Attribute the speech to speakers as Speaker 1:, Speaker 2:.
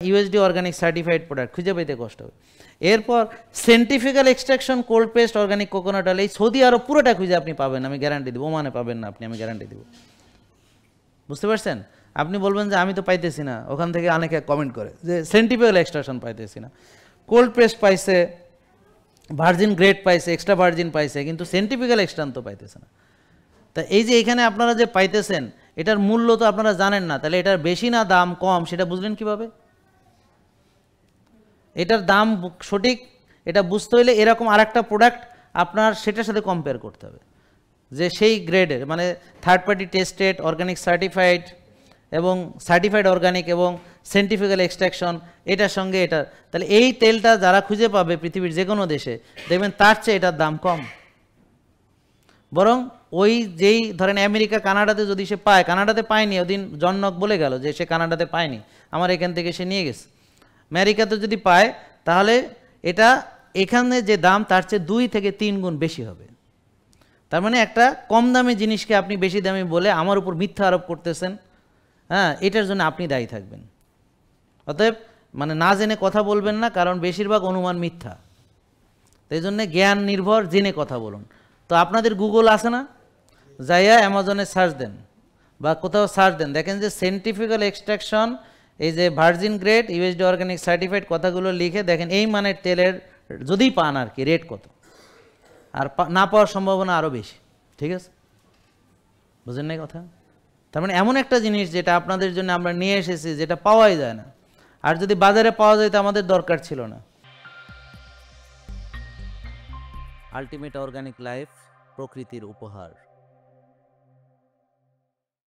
Speaker 1: USD organic certified product খুঁজে পেতে কষ্ট হবে। এরপর centrifugal extraction cold pressed organic coconut oil, এই সৌদি আরব পুরোটা খুঁজে আপনি পাবেন, আমি গ্যারান্টি দেবো। ওমানে পাবেন না আপনি, আমি গ্যারান্টি দেবো। বুঝতে পারছেন? আপনি বলবেন যে আমি তো পাইতেছি না, ওখান থেকে অনেকে কমেন্ট করে যে সেন্টিফিক্যাল এক্সট্রাকশন পাইতেছি না। কোল্ড প্রেসড পাইছে, ভার্জিন গ্রেড পাইছে, এক্সট্রা ভার্জিন পাইছে, কিন্তু সেন্টিফিক্যাল এক্সট্রাকশন তো পাইতেছে না। তা এই যে এখানে আপনারা যে পাইতেছেন, এটার মূল্য তো আপনারা জানেন না, তাহলে এটার বেশি না দাম কম সেটা বুঝলেন কিভাবে? এটার দাম সঠিক এটা বুঝতে হলে এরকম আরেকটা প্রোডাক্ট আপনার সেটার সাথে কম্পেয়ার করতে হবে, যে সেই গ্রেডের, মানে third party tested, organic certified এবং সার্টিফাইড অর্গানিক এবং সেন্টিফিক্যাল এক্সট্রাকশন, এটার সঙ্গে এটা, তাহলে এই তেলটা যারা খুঁজে পাবে পৃথিবীর যে কোনো দেশে, দেখবেন তার চেয়ে এটার দাম কম। বরং ওই যেই ধরেন আমেরিকা কানাডাতে যদি সে পায়, কানাডাতে পায়নি, ওদিন জনক বলে গেল যে সে কানাডাতে পায়নি, আমার এখান থেকে সে নিয়ে গেছে। আমেরিকাতে যদি পায় তাহলে এটা এখানে যে দাম তার চেয়ে 2 থেকে 3 গুণ বেশি হবে। তার মানে একটা কম দামি জিনিসকে আপনি বেশি দামি বলে আমার উপর মিথ্যা আরোপ করতেছেন, হ্যাঁ, এটার জন্য আপনি দায়ী থাকবেন। অতএব মানে না জেনে কথা বলবেন না, কারণ বেশিরভাগ অনুমান মিথ্যা। তাই জন্যে জ্ঞান নির্ভর জেনে কথা বলুন। তো আপনাদের গুগল আছে না, যাইয়া অ্যামাজনে সার্চ দেন বা কোথাও সার্চ দেন, দেখেন যে সেন্টিফিক্যাল এক্সট্রাকশন, এই যে virgin grade, USD organic certified কথাগুলো লিখে দেখেন এই মানের তেলের যদি পান আর কি রেট কত, আর না পাওয়ার সম্ভাবনা আরও বেশি। ঠিক আছে, বুঝেন নাই কথা? তার মানে এমন একটা জিনিস যেটা আপনাদের জন্য আমরা নিয়ে এসেছি, যেটা পাওয়াই যায় না, আর যদি বাজারে পাওয়া যায় তো আমাদের দরকার ছিল না। আলটিমেট অর্গানিক লাইফ, প্রকৃতির উপহার।